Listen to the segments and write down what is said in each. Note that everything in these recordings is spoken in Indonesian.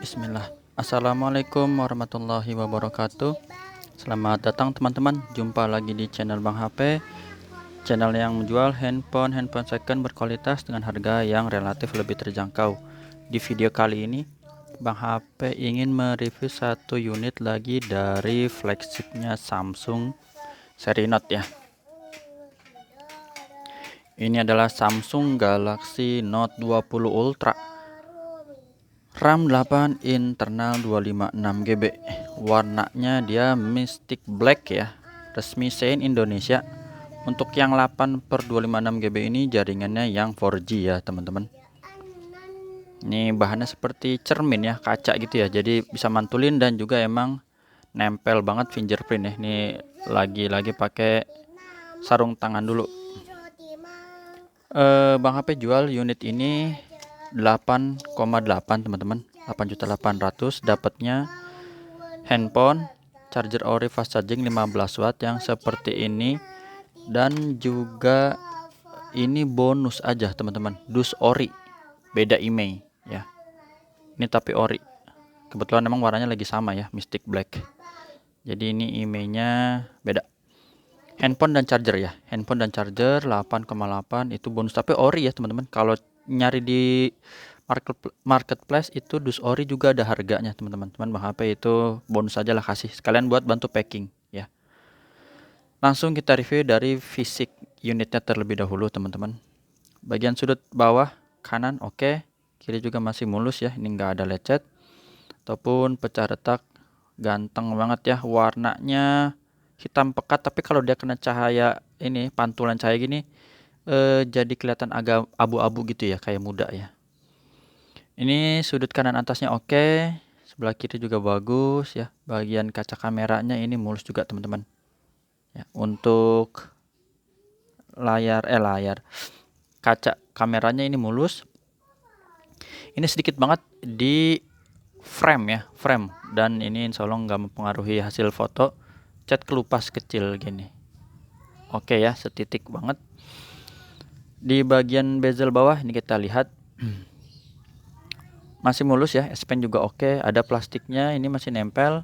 Bismillah. Assalamualaikum warahmatullahi wabarakatuh. Selamat datang teman-teman. Jumpa lagi di channel Bang HP, channel yang menjual handphone second berkualitas dengan harga yang relatif lebih terjangkau. Di video kali ini Bang HP ingin mereview satu unit lagi dari flagshipnya Samsung seri Note ya. Ini adalah Samsung Galaxy Note 20 Ultra, RAM 8, internal 256 GB. Warnanya dia Mystic Black ya, resmi Sein Indonesia. Untuk yang 8/256 GB ini jaringannya yang 4G ya teman-teman. Ini bahannya seperti cermin ya, kaca gitu ya, jadi bisa mantulin dan juga emang nempel banget fingerprint ya. Ini lagi pakai sarung tangan dulu. Bang HP jual unit ini 8,8 teman-teman, 8.800.000. dapatnya handphone, charger ori fast charging 15 watt yang seperti ini, dan juga ini bonus aja teman-teman, dus ori, beda IMEI ya. Ini tapi ori, kebetulan memang warnanya lagi sama ya, Mystic Black. Jadi ini IMEI-nya beda. Handphone dan charger ya, handphone dan charger 8,8 itu bonus tapi ori ya teman-teman. Kalau nyari di marketplace itu dus ori juga ada harganya teman-teman. Cuman Bang HP itu bonus aja lah, kasih sekalian buat bantu packing ya. Langsung kita review dari fisik unitnya terlebih dahulu teman-teman. Bagian sudut bawah kanan oke, kiri juga masih mulus ya, ini enggak ada lecet ataupun pecah retak. Ganteng banget ya, warnanya hitam pekat, tapi kalau dia kena cahaya ini, pantulan cahaya gini, jadi kelihatan agak abu-abu gitu ya, kayak muda ya. Ini sudut kanan atasnya oke, sebelah kiri juga bagus ya. Bagian kaca kameranya ini mulus juga teman-teman ya. Untuk layar kaca kameranya ini mulus. Ini sedikit banget di frame ya, frame, dan ini insya Allah nggak mempengaruhi hasil foto. Cat kelupas kecil gini oke ya, setitik banget. Di bagian bezel bawah ini kita lihat masih mulus ya, S Pen juga oke, ada plastiknya, ini masih nempel,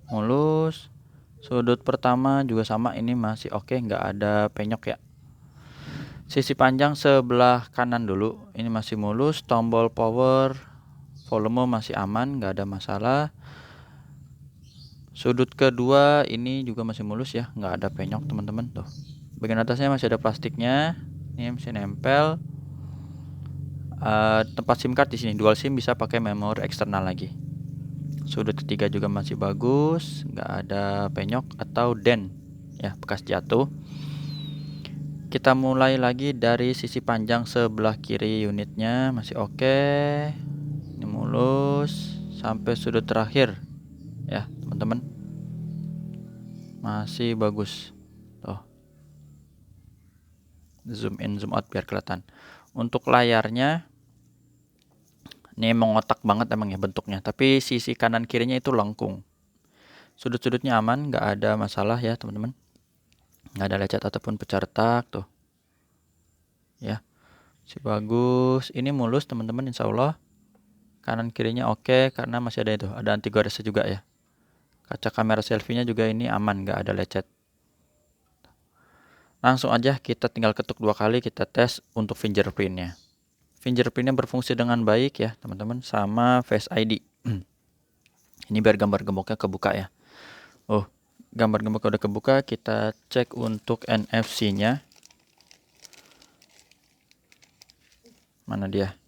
mulus. Sudut pertama juga sama, ini masih oke, nggak ada penyok ya. Sisi panjang sebelah kanan dulu, ini masih mulus. Tombol power, volume masih aman, nggak ada masalah. Sudut kedua ini juga masih mulus ya, nggak ada penyok teman-teman tuh. Bagian atasnya masih ada plastiknya, ini masih nempel. Tempat SIM card di sini, dual SIM, bisa pakai memori eksternal lagi. Sudut ketiga juga masih bagus, nggak ada penyok atau dent ya, bekas jatuh. Kita mulai lagi dari sisi panjang sebelah kiri, unitnya masih oke, ini mulus sampai sudut terakhir ya teman-teman, masih bagus. Tuh, zoom in zoom out biar kelihatan. Untuk layarnya ini mengotak banget emang ya bentuknya, tapi sisi kanan kirinya itu lengkung. Sudut-sudutnya aman, nggak ada masalah ya teman-teman, nggak ada lecet ataupun pecah retak tuh ya, masih bagus. Ini mulus teman-teman, insya Allah. Kanan kirinya oke, karena masih ada itu, ada anti gores juga ya. Kaca kamera selfie-nya juga ini aman, nggak ada lecet. Langsung aja kita tinggal ketuk 2 kali, kita tes untuk fingerprintnya. Fingerprintnya berfungsi dengan baik ya teman-teman, sama Face ID. Ini biar gambar gemboknya kebuka ya. Oh, gambar gembok udah kebuka, kita cek untuk NFC-nya. Mana dia?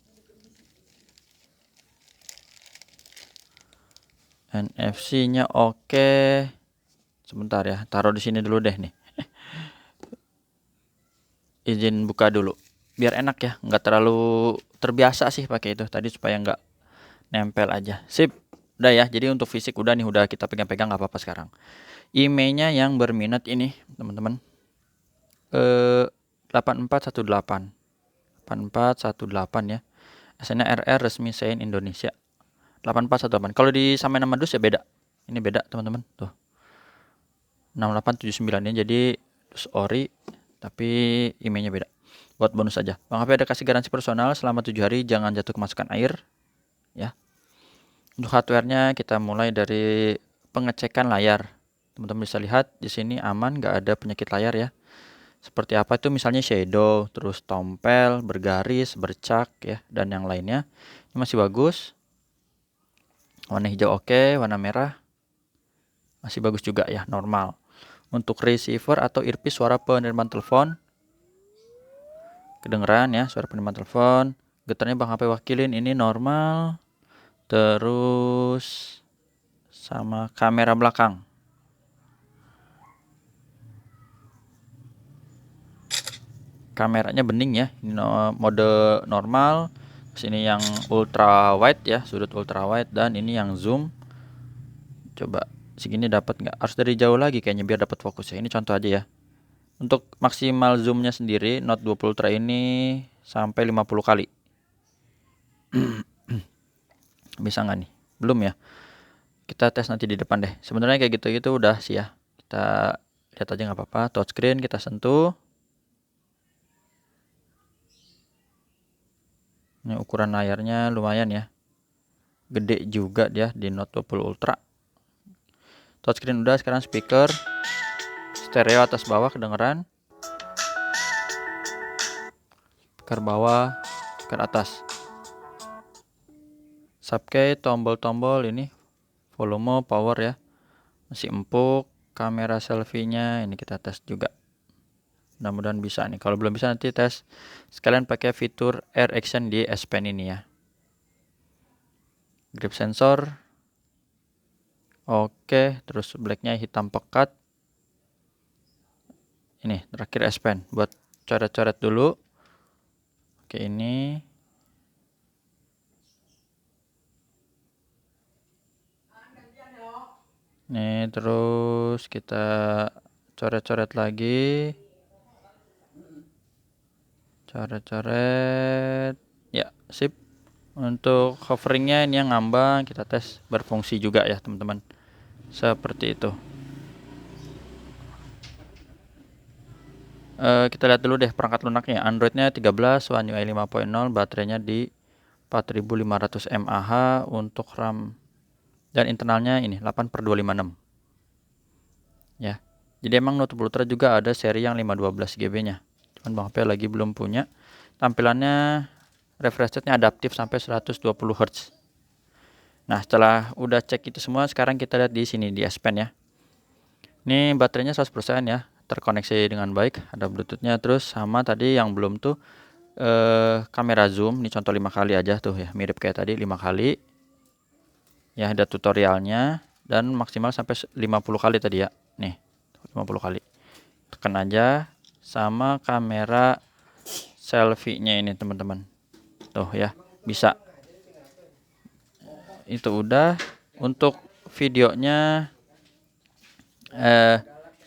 NFC-nya oke. Sebentar ya, taruh di sini dulu deh nih. Izin buka dulu biar enak ya, nggak terlalu terbiasa sih pakai itu tadi, supaya nggak nempel aja. Sip, udah ya. Jadi untuk fisik udah nih, udah kita pegang-pegang, nggak apa-apa sekarang. IMEI-nya yang berminat ini teman-teman, 8418 8418 ya. SN-nya RR, resmi Sein Indonesia 8418. Kalau disamain nama dus ya beda, ini beda teman-teman tuh, 6879 ya. Jadi dus ori tapi IMEI-nya beda. Buat bonus aja, Bang HP ada kasih garansi personal selama 7 hari, jangan jatuh kemasukan air ya. Untuk hardware-nya kita mulai dari pengecekan layar. Teman-teman bisa lihat di sini aman, nggak ada penyakit layar ya. Seperti apa itu misalnya shadow, terus tompel, bergaris, bercak ya, dan yang lainnya. Ini masih bagus. Warna hijau oke, warna merah masih bagus juga ya, normal. Untuk receiver atau earpiece suara penerimaan telepon kedengeran ya, suara penerimaan telepon. Getarnya Bang HP wakilin ini normal. Terus sama kamera belakang. Kameranya bening ya. Ini mode normal. Sini yang ultra wide ya, sudut ultra wide, dan ini yang zoom. Coba segini dapat nggak? Harus dari jauh lagi kayaknya biar dapat fokus ya. Ini contoh aja ya. Untuk maksimal zoomnya sendiri Note 20 Ultra ini sampai 50 kali. Bisa nggak nih? Belum ya. Kita tes nanti di depan deh. Sebenarnya kayak gitu-gitu udah sih ya. Kita lihat aja nggak apa-apa. Touchscreen kita sentuh. Ini ukuran layarnya lumayan ya. Gede juga dia di Note 20 Ultra. Touchscreen udah, sekarang speaker. Stereo atas bawah kedengeran. Speaker bawah, speaker atas. Subkey, tombol-tombol ini volume, power ya. Masih empuk. Kamera selfie-nya ini kita tes juga. Mudah-mudahan bisa nih. Kalau belum bisa nanti tes sekalian pakai fitur Air Action di S Pen ini ya. Grip sensor. Oke, terus blacknya hitam pekat. Ini terakhir S Pen buat coret-coret dulu. Oke, ini. Nih, terus kita coret-coret lagi. Coret-coret. Ya, sip. Untuk hoveringnya ini yang ngambang, kita tes berfungsi juga ya teman-teman. Seperti itu. Kita lihat dulu deh perangkat lunaknya. Androidnya 13, One UI 5.0, baterainya di 4500 mAh, untuk RAM dan internalnya ini 8/256 ya. Jadi emang Note Ultra juga ada seri yang 512 GB nya, cuman Bang HP lagi belum punya. Tampilannya refresh rate-nya adaptif sampai 120 Hz. Nah, setelah udah cek itu semua, sekarang kita lihat di sini di S Pen ya. Ini baterainya 100% ya, terkoneksi dengan baik, ada Bluetooth-nya. Terus sama tadi yang belum tuh kamera zoom, ini contoh 5 kali aja tuh ya, mirip kayak tadi 5 kali. Ya, ada tutorialnya dan maksimal sampai 50 kali tadi ya. Nih, 50 kali. Tekan aja. Sama kamera selfie-nya ini teman-teman. Tuh ya, bisa. Itu udah. Untuk videonya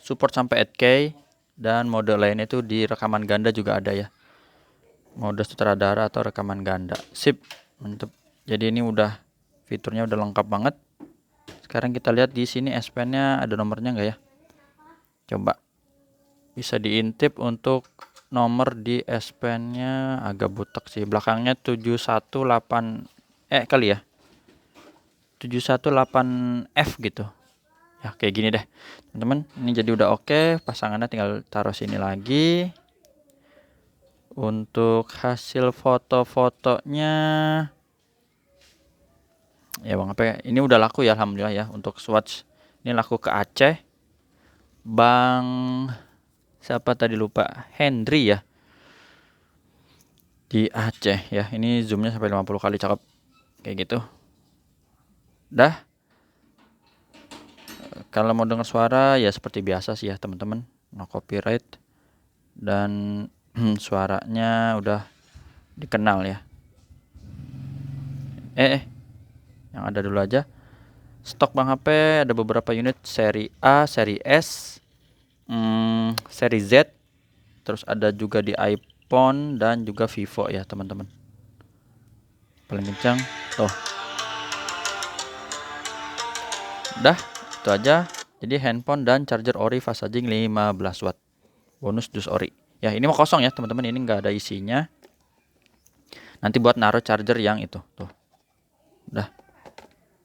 support sampai 8K, dan mode lainnya itu di rekaman ganda juga ada ya. Mode sutradara atau rekaman ganda. Sip, mantep. Jadi ini udah fiturnya udah lengkap banget. Sekarang kita lihat di sini S Pen-nya ada nomornya nggak ya? Coba. Bisa diintip untuk nomor di S Pen-nya, agak butek sih. Belakangnya 718 kali ya. 718F gitu. Ya, kayak gini deh. Teman-teman, ini jadi udah oke. Pasangannya tinggal taruh sini lagi. Untuk hasil foto-fotonya ya Bang, apa ini udah laku ya alhamdulillah ya. Untuk swatch ini laku ke Aceh. Bang siapa tadi lupa, Henry ya, di Aceh ya. Ini zoomnya sampai 50 kali, cakep kayak gitu. Dah. Kalau mau dengar suara ya seperti biasa sih ya teman-teman, no copyright, dan suaranya udah dikenal ya. Yang ada dulu aja. Stok Bang HP ada beberapa unit seri A, seri S, seri Z, terus ada juga di iPhone dan juga Vivo ya teman-teman. Paling kencang tuh. Dah, itu aja. Jadi handphone dan charger ori fast charging 15 watt. Bonus dus ori. Ya, ini mau kosong ya teman-teman, ini nggak ada isinya. Nanti buat naruh charger yang itu tuh. Dah.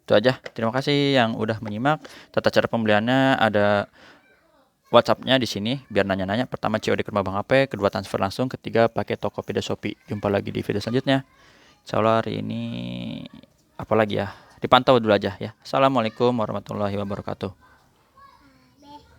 Itu aja. Terima kasih yang udah menyimak. Tata cara pembeliannya ada WhatsApp-nya di sini biar nanya-nanya. Pertama COD ke rumah Bang AP, kedua transfer langsung, ketiga pakai Tokopedia Shopee. Jumpa lagi di video selanjutnya. Insyaallah hari ini apalagi ya? Dipantau dulu aja ya. Assalamualaikum warahmatullahi wabarakatuh.